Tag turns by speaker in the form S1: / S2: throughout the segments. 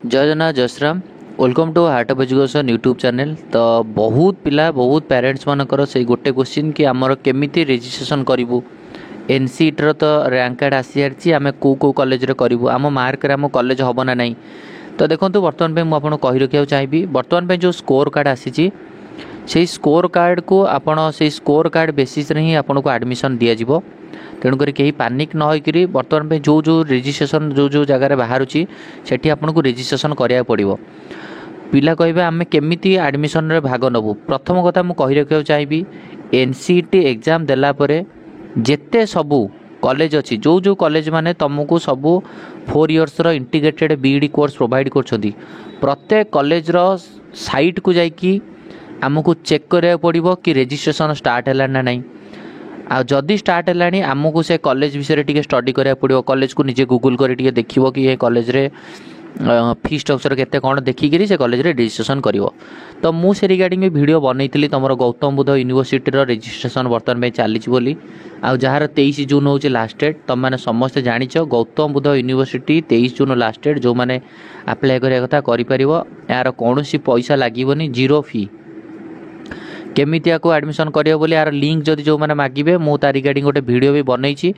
S1: जय जगन्नाथ जय Shriram welcome to heart of education YouTube channel. तो बहुत पिला बहुत पेरेंट्स मानकर से गोटे क्वेश्चन कि आमर केमिति रजिस्ट्रेशन करूँ एनसीईटी तो रैंक कार्ड आसी सारी आम कौ कौ कॉलेज रे करूँ आम मार्क आम कॉलेज हम ना नहीं। तो देखो बर्तमान पे मुझे कही रखा चाहिए बर्तमान पे जो स्कोर कार्ड आसी से स्कोर कार्ड को आपण से स्कोर कार्ड बेसिस रे ही आपन को एडमिशन दिया जिवो। तेणुक कहीं पानिक न होकरी बर्तमान पे जो जो रजिस्ट्रेशन जो जो जगार बाहर सेठी आपन को रजिस्ट्रेशन कराया पड़ो। पिला कहे आम केमिति एडमिशन रे भाग नबू। प्रथम कथा मुझे कही रखा चाहिए एनसीईटी एग्जाम देलापर जेते सबू कॉलेज अच्छी जो जो कॉलेज माने तुमको सबू 4 इयर्स रो इंटीग्रेटेड बीईडी कोर्स प्रोवाइड कर प्रत्येक कॉलेज रो साइट को जाइकी आमको चेक कराया पड़ो कि रजिस्ट्रेशन स्टार्ट है ना नहीं। आ जदि स्टार्ट है आमको से कॉलेज विषय टी स्टडी कराया पड़ो। कॉलेज को निजे गूगल कर देखो कि ये कॉलेज रे फी स्ट्रक्चर केते कौन देखिकी से कॉलेज रे रजिस्ट्रेशन करिवो। तो मु से रिगार्डिंग वीडियो बनईली तुम गौतम बुद्ध यूनिवर्सिटी रजिस्ट्रेशन बर्तमान में चली बोली आ जार 23 जून हूँ लास्ट डेट। तुम मैंने समस्ते जाच गौतम बुद्ध यूनिवर्सिटी 23 जून लास्ट डेट जो मैंने अप्लाई करिया कथा करि यार कौन पैसा लगे जीरो फी केमिति को एडमिशन करियो बोली यार लिंक जदि जो मैंने मागिबे मु तार रिगार्डिंग गोटे वीडियो भी बनईची।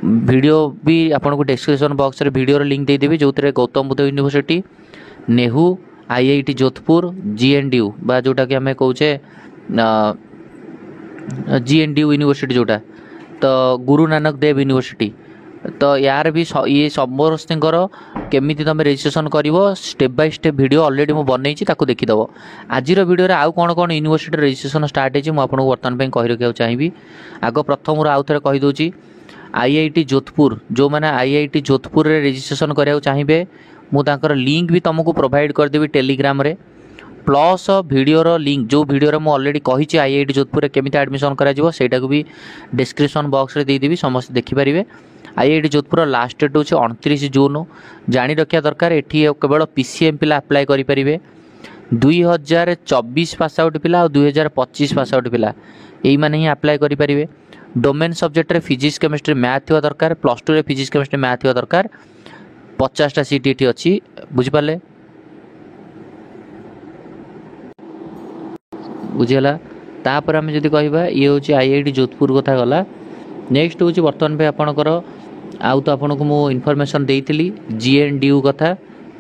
S1: वीडियो भी आपको डिस्क्रिप्शन बॉक्स रे वीडियो लिंक दे देबी जो Gautam Buddha university Nehu IIT Jodhpur GNDU बा जोटा कि आम कहे जीएनडीयू यूनिवर्सिटी जोटा तो गुरु नानक देव यूनिवर्सिटी। तो यार भी ये समस्त केमिति तुम रजिस्ट्रेशन कर step by step video already मुझे बनईची ताकू देखीदेव। आज वीडियो रे आउ कौन कौन यूनिवर्सिटी रजिस्ट्रेशन स्टार्ट है मुझे बर्तमान पे कही रखा चाहिए। आग प्रथम आउ थे कहीदे आईआईटी जोधपुर जो मैंने आईआईटी जोधपुर रे रजिस्ट्रेशन कराया चाहिए मुझे लिंक भी तुमको प्रोवाइड करदेवी टेलीग्राम रे प्लस वीडियो लिंक जो वीडियो मुझे ऑलरेडी कही आईआईटी जोधपुर केमिति एडमिशन करा भी डिस्क्रिप्शन बॉक्स रे देदेवी समस्त देखिपारे। आईआईटी जोधपुर लास्ट डेट हूँ 29 जून जानी रखा दरकार। ये केवल पीसीएम पिला अप्लाई करेंगे 2024 पास आउट पिला और 2025 पास आउट पिला यही मैंने ही अप्लाई करेंगे। डोमेन सब्जेक्ट रे फिजिक्स केमिस्ट्री मैथ थी दरकार +2 रे फिजिक्स केमिस्ट्री मैथ थी दरकार 50टा सीट ये अच्छी बुझिपारे बुझीगला। तापर आम जब कह ये हूँ आईआईटी जोधपुर कथा गला। नेक्स्ट हूँ बर्तमान पे आपणकर आउ तो आपको मु इनफॉरमेशन देइतिली जीएनडीयू कथा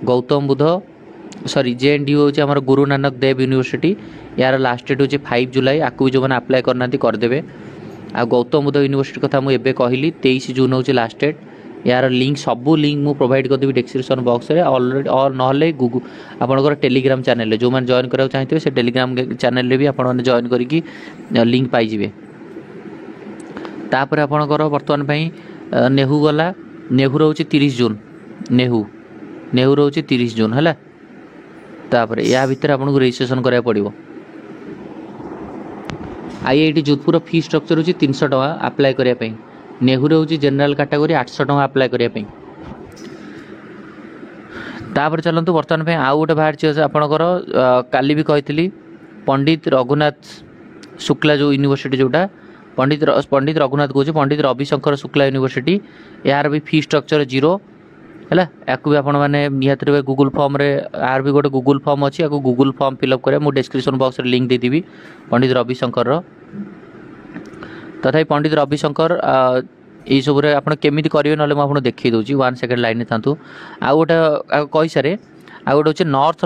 S1: गौतम बुद्ध सॉरी जेएनडीयू हूँ आम गुरु नानक देव यूनिवर्सिटी यार लास्ट डेट हूँ 5 जुलाई आपको भी जो मैंने अप्लाई करना करदे। आ गौतम बुद्ध यूनिवर्सिटी कथा मुझे कहली 23 जून हूँ लास्ट डेट यार लिंक सबू लिंक मुझे प्रोवाइड करदेवी डिस्क्रिप्शन बॉक्स रे ऑलरेडी और ना गूगल आपंकर टेलीग्राम चैनल जो मैंने जॉइन करा चाहते से टेलीग्राम चैनल भी आप जॉइन करके लिंक पाइबे। तापर आपणकर बर्तमान पे नेहू गला नेहू रोचे 30 जून नेहू रोचे 30 जून है। तापर या भितर आपको रजिस्ट्रेशन कराया पड़ो। आईआईटी जोधपुर फी स्ट्रक्चर हूँ 300 टका अप्लाई करने नेहू हूँ जनरल कैटेगरी 800 टका अप्लाई करने। तापर चलतु बर्तमान पे आउ गोटे बाहर आपणकर काली भी कही पंडित रघुनाथ शुक्ला जो यूनिवर्सिटी जोटा पंडित रघुनाथ कहे पंडित रविशंकर शुक्ला यूनिवर्सिटी यार भी फी स्ट्रक्चर 0 है। या भी आप निहत गूगल फॉर्म रे यार भी गोटे गूगल फॉर्म अच्छी आपको गूगल फॉर्म फिलअप करें मुझे डिस्क्रिप्शन बॉक्स रे लिंक देदेवी पंडित रविशंकर तथा पंडित रविशंकर यही सब आप केमी करेंगे ना मुझे देखी दूसरी 1 सेकेंड लाइन था आउ गोटे कही सारे आउ गोटे नॉर्थ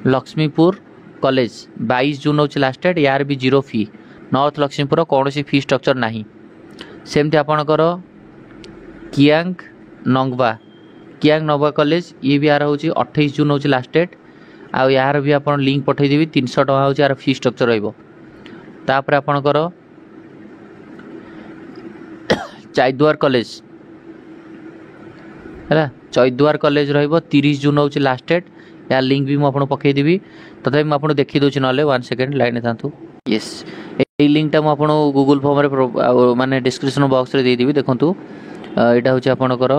S1: लक्ष्मीपुर कॉलेज 22 जून हूँ लास्ट डेट यार भी 0 फी नॉर्थ लक्ष्मीपुर कौन सी फी स्ट्रक्चर नहीं। सेमती आपणकर कियांग नंगवा कॉलेज ये भी यार हूँ 28 जून हूँ लास्ट डेट आउ यार भी आप लिंक पठेदेवी 300 टका हूँ यार फी स्ट्रक्चर रपर आपणकर चाईद्वार कॉलेज है चैद्वार कॉलेज रो30 जून हूँ लास्ट डेट यार लिंक भी मुझे पकईदेवी तथा मुझे देखी दूसरी ना 1 सेकेंड लाइन था येस ये लिंकटा मुझे गूगल फॉर्म रे माने डिस्क्रिप्शन बॉक्स रे देदेवी। देखूँ यहाँ हूँ आपणकर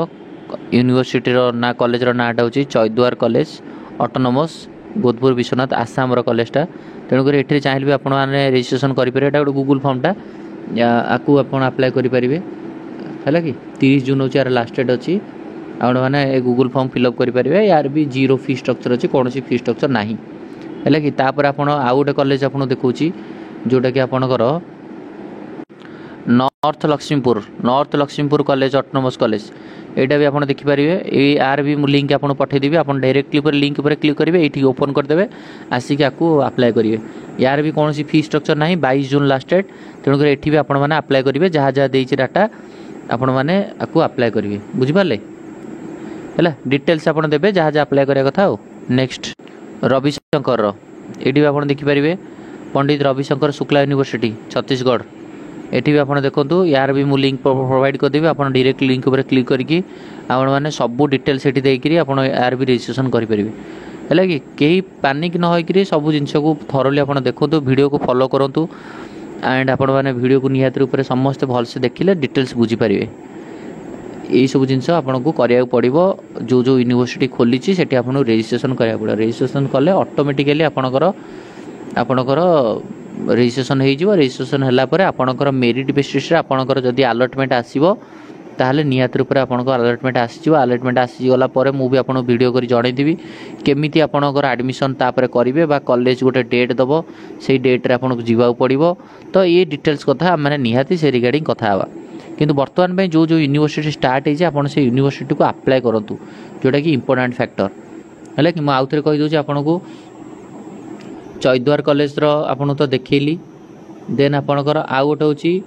S1: यूनिवर्सिटी ना कॉलेज नाटा हूँ चैद्वार कॉलेज ऑटोनोमस बोधपुर विश्वनाथ आसाम कॉलेजटा। तेणुक ये चाहिए भी आपने रजिस्ट्रेशन करेंगे गोटे गूगल फॉर्मटा आपको आप अप्लाई करेंगे है कि 30 जून हूँ यार लास्ट डेट अच्छी आपने गूगल फॉर्म फिलअप करेंगे यार भी जीरो फी स्ट्रक्चर अच्छी कौन फी स्ट्रक्चर ना है कि तापर आप आउ गोटे कॉलेज आपको देखा जोटा कि आपणकर north Lakshmipur college autonomous college यहाँ भी आप देखिपारे यार भी लिंक आपको पठेदेवी आप डायरेक्टली पर लिंक पर क्लिक करेंगे ये ओपन करदे आसिक आपको अप्लाई करेंगे यार भी कौन फी स्ट्रक्चर ना 22 जून लास्ट डेट तेणुक ये भी आपने अप्लाई करेंगे जहाँ जहाँ देती डाटा आपण मैंने आपको अप्लाई करेंगे बुझिपारे है डिटेल्स आप देते जहाँ जहाँ अप्लाई करा कथा नेक्स्ट रविशंकर ये भी आप देखिपारे पंडित रविशंकर शुक्ला यूनिवर्सिटी छत्तीसगढ़ ये भी आप देखो यार भी मुझे लिंक प्रोवाइड करदेवी आप डायरेक्ट लिंक पर क्लिक करके आपने सब डिटेल्स ये देकर आप यार भी रजिस्ट्रेशन करेंगे है कि कहीं पानिक न होकर सब जिन को थरोली आप देखो वीडियो को फॉलो करूँ एंड आपण मैंने वीडियो को निहाती रूप से समस्ते भलसे देखिले डिटेल्स बुझीपारे यही सब जिन आपको कराया पड़ो जो जो यूनिवर्सिटी खोली से आपको रजिस्ट्रेशन कराया पड़ो रजिस्ट्रेशन कले ऑटोमेटिकली आपणकर रजिस्ट्रेशन हो रजिस्ट्रेशन है आपणकर मेरिट बेसिस आपणकर जदि अलॉटमेंट आसीबो ताहले निहाती रूप से आपको अलॉटमेंट आसीजिवो अलॉटमेंट आसीगला पर मुझे आपको वीडियो कर जनईदेवी केमिति आपणकर एडमिशन तापर करेंगे बा कॉलेज गोटे डेट दब से डेट रे आपको जीवाक पड़ो तो ये डिटेल्स कथा मैंने निहाती से रिगार्डिंग कथा हवा किंतु वर्तमान में जो जो यूनिवर्सिटी स्टार्ट होती है से यूनिवर्सिटी को अप्लाई करूँ जोटा कि इंपोर्टेंट फैक्टर है कि मुझे आउ थे कहीदे आपको चैद्वार कॉलेज आपको तो देखली देन आपणकर आउ गोटे हूँ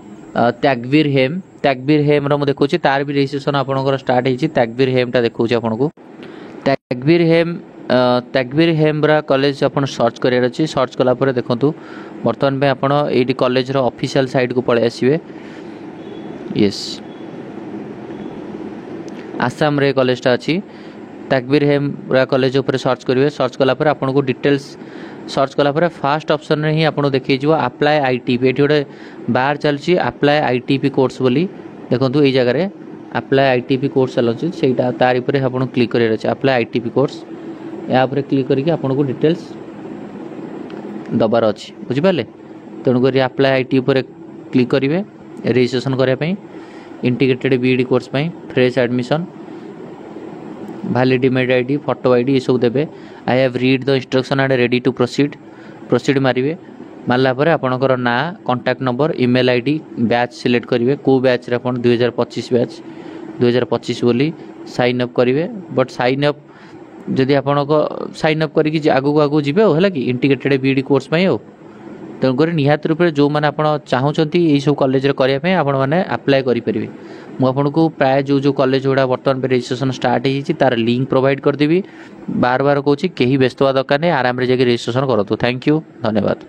S1: त्यागवीर हेम मुझे देखा तार भी रजिस्ट्रेशन आपंकर स्टार्ट होती त्यागवीर हेमटा देखा आपको त्यागवीर हेम्ब्रा कॉलेज आप सर्च करार अच्छी सर्च कलापर देखूँ बर्तमान में आप कॉलेज ऑफिशियल साइट को पलि आसवे यस आसाम रे कॉलेजटा अच्छी त्यागवीर हेम्ब्रा कॉलेज उपर सर्च करेंगे सर्च कलापर आपको डिटेल्स सर्च कलापर फास्ट ऑप्शन रे ही आपको देखिए अप्लाई आईटीपी ये गोटे बाहर चलती अप्लाई आईटीपी कोर्स बोली देखो ये जगह अप्लाई आईटीपी कोर्स चलती से तार पर आपको क्लिक कर अप्लाई आईटीपी कोर्स या क्लिक करके आपको डिटेल्स दबार अच्छी बुझिपारे तेणुक अप्लाई आईटी पर क्लिक करेंगे रजिस्ट्रेशन करने integrated BEd course fresh admission valid email ID photo ID ये सब देवे I have read the instruction and ready to proceed मारे मारला आपणकर ना contact number email ID batch select करेंगे कौ बैच 2025 बैच 2025 बोली साइन अप करेंगे बट साइन अप जदि आप साइन अप करके आगू आगू जी है कि इंटीग्रेटेड बीईडी कोर्स तेणुक निहाती रूप से जो मैंने आप चाहते यही सब कॉलेज करने आपने अप्लाई करेंगे मुझे प्राय जो जो कॉलेज गुड़ा बर्तमान पे रजिस्ट्रेशन स्टार्ट होती तार लिंक प्रोवाइड करदेवी बार बार कहूँ कहीं व्यस्त हवा दरकार नहीं आराम से जाकर रजिस्ट्रेशन करूँ थैंक यू धन्यवाद।